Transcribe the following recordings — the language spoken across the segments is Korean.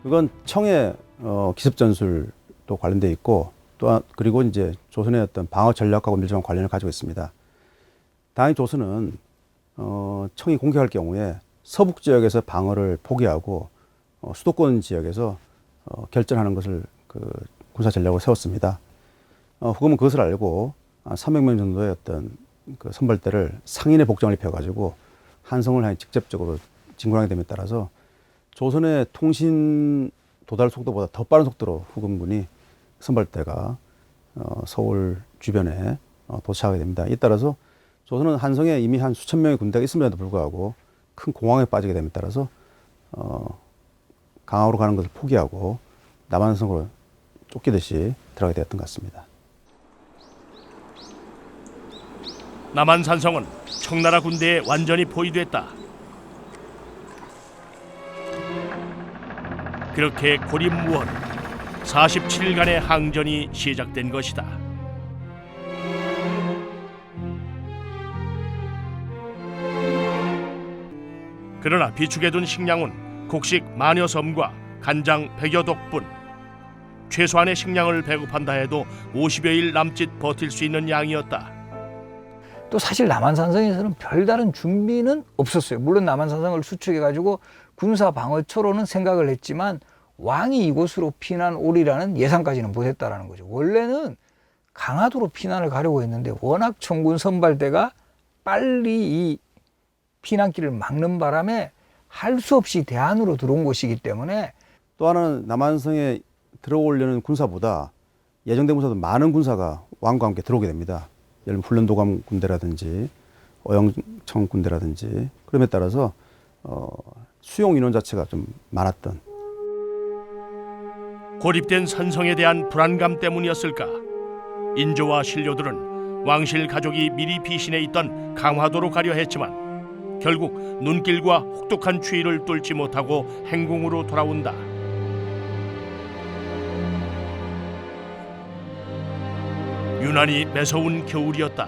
그건 청의 기습 전술도 관련돼 있고 또한 그리고 이제 조선의 어떤 방어 전략하고 밀접한 관련을 가지고 있습니다. 당연히 조선은 청이 공격할 경우에 서북 지역에서 방어를 포기하고 수도권 지역에서 결전하는 것을 그 군사 전략으로 세웠습니다. 후금은 그것을 알고 300명 정도의 어떤 그 선발대를 상인의 복장을 입혀가지고 한성을 향해 직접적으로 진군하게 됨에 따라서 조선의 통신 도달 속도보다 더 빠른 속도로 후금군이 선발대가 서울 주변에 도착하게 됩니다. 이 따라서 조선은 한성에 이미 한 수천 명의 군대가 있음에도 불구하고 큰 공황에 빠지게 됨에 따라서 강화로 가는 것을 포기하고 남한성으로 쫓기듯이 들어가게 되었던 것 같습니다. 남한산성은 청나라 군대에 완전히 포위됐다. 그렇게 고립무원 47일간의 항전이 시작된 것이다. 그러나 비축해 둔 식량은 곡식 만여 섬과 간장 100여 독분. 최소한의 식량을 배급한다 해도 50여일 남짓 버틸 수 있는 양이었다. 또 사실 남한산성에서는 별다른 준비는 없었어요. 물론 남한산성을 수축해가지고 군사 방어초로는 생각을 했지만 왕이 이곳으로 피난 오리라는 예상까지는 못했다라는 거죠. 원래는 강화도로 피난을 가려고 했는데 워낙 청군 선발대가 빨리 이 피난길을 막는 바람에 할 수 없이 대안으로 들어온 곳이기 때문에 또 하나는 남한성에 들어오려는 군사보다 예정된 군사도 많은 군사가 왕과 함께 들어오게 됩니다. 예를 들면 훈련도감 군대라든지 어영청 군대라든지 그럼에 따라서 수용 인원 자체가 좀 많았던. 고립된 산성에 대한 불안감 때문이었을까? 인조와 신료들은 왕실 가족이 미리 피신해 있던 강화도로 가려 했지만 결국 눈길과 혹독한 추위를 뚫지 못하고 행궁으로 돌아온다. 유난히 매서운 겨울이었다.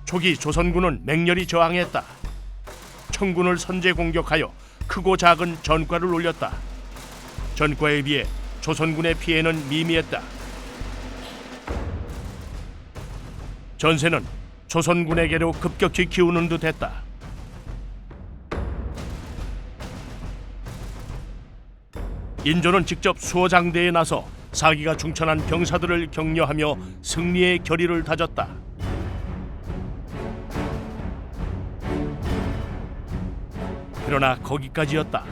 초기 조선군은 맹렬히 저항했다. 청군을 선제 공격하여 크고 작은 전과를 올렸다. 전과에 비해 조선군의 피해는 미미했다. 전세는 조선군에게로 급격히 기우는 듯했다. 인조는 직접 수호장대에 나서 사기가 중천한 병사들을 격려하며 승리의 결의를 다졌다. 그러나 거기까지였다.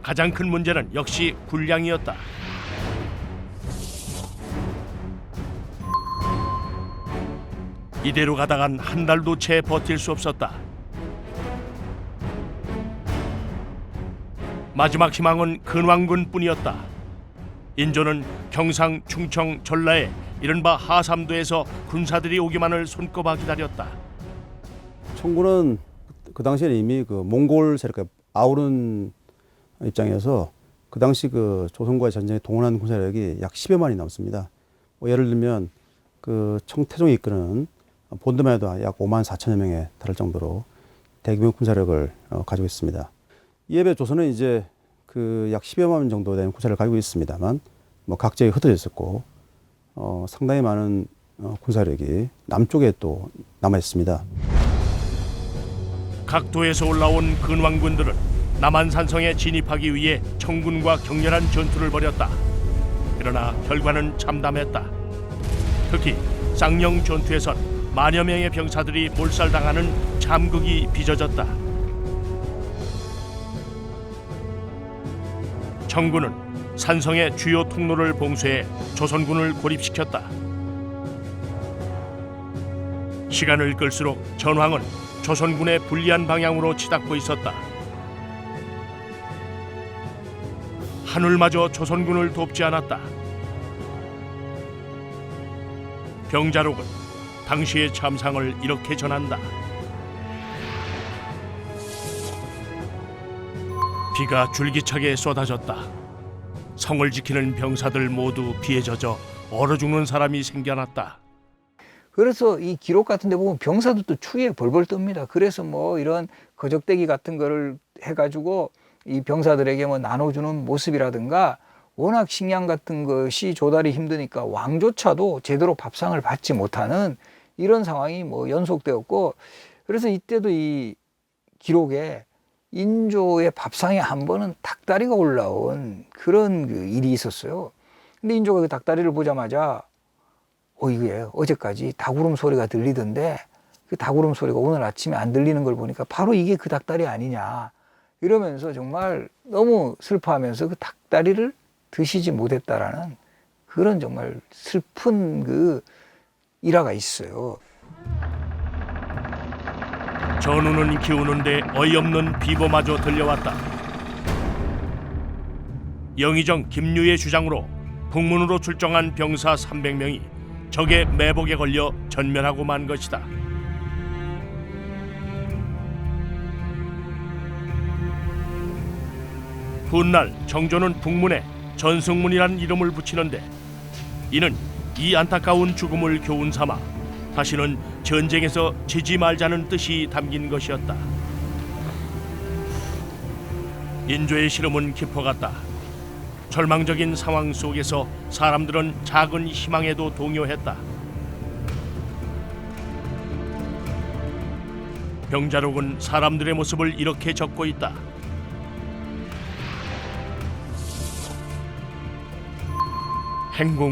가장 큰 문제는 역시 군량이었다. 이대로 가다간 한 달도 채 버틸 수 없었다. 마지막 희망은 근왕군뿐이었다. 인조는 경상, 충청, 전라에 이른바 하삼도에서 군사들이 오기만을 손꼽아 기다렸다. 청군은 그 당시에는 이미 그 몽골 세력과 아우른 입장에서 그 당시 그 조선과의 전쟁에 동원한 군사력이 약 10여만이 넘습니다. 예를 들면 그 청태종이 이끄는 본드만 해도 약 5만 4천여 명에 달할 정도로 대규모 군사력을 가지고 있습니다. 이에 비해 조선은 이제 그 약 10여만 정도 되는 군사를 가지고 있습니다만 뭐 각지에 흩어져 있었고 상당히 많은 군사력이 남쪽에 또 남아 있습니다. 각도에서 올라온 근왕군들은 남한산성에 진입하기 위해 청군과 격렬한 전투를 벌였다. 그러나 결과는 참담했다. 특히 쌍령 전투에선 만여 명의 병사들이 몰살당하는 참극이 빚어졌다. 청군은 산성의 주요 통로를 봉쇄해 조선군을 고립시켰다. 시간을 끌수록 전황은 조선군의 불리한 방향으로 치닫고 있었다. 하늘마저 조선군을 돕지 않았다. 병자록은 당시의 참상을 이렇게 전한다. 비가 줄기차게 쏟아졌다. 성을 지키는 병사들 모두 비에 젖어 얼어 죽는 사람이 생겨났다. 그래서 이 기록 같은 데 보면 병사들도 추위에 벌벌 뜹니다. 그래서 뭐 이런 거적대기 같은 거를 해가지고 이 병사들에게 뭐 나눠주는 모습이라든가 워낙 식량 같은 것이 조달이 힘드니까 왕조차도 제대로 밥상을 받지 못하는 이런 상황이 뭐 연속되었고, 그래서 이때도 이 기록에 인조의 밥상에 한 번은 닭다리가 올라온 그런 그 일이 있었어요. 근데 인조가 그 닭다리를 보자마자 이게 어제까지 닭울음 소리가 들리던데 그 닭울음 소리가 오늘 아침에 안 들리는 걸 보니까 바로 이게 그 닭다리 아니냐 이러면서 정말 너무 슬퍼하면서 그 닭다리를 드시지 못했다라는 그런 정말 슬픈 그 일화가 있어요. 전우는 기우는데 어이없는 비보마저 들려왔다. 영의정 김유의 주장으로 북문으로 출정한 병사 300명이 적의 매복에 걸려 전멸하고 만 것이다. 훗날 정조는 북문에 전승문이라는 이름을 붙이는데 이는 이 안타까운 죽음을 교훈 삼아 다시는 전쟁에서 지지 말자는 뜻이 담긴 것이었다. 인조의 시름은 깊어갔다. 절망적인 상황 속에서 사람들은 작은 희망에도 동요했다. 병자록은 사람들의 모습을 이렇게 적고 있다. 행궁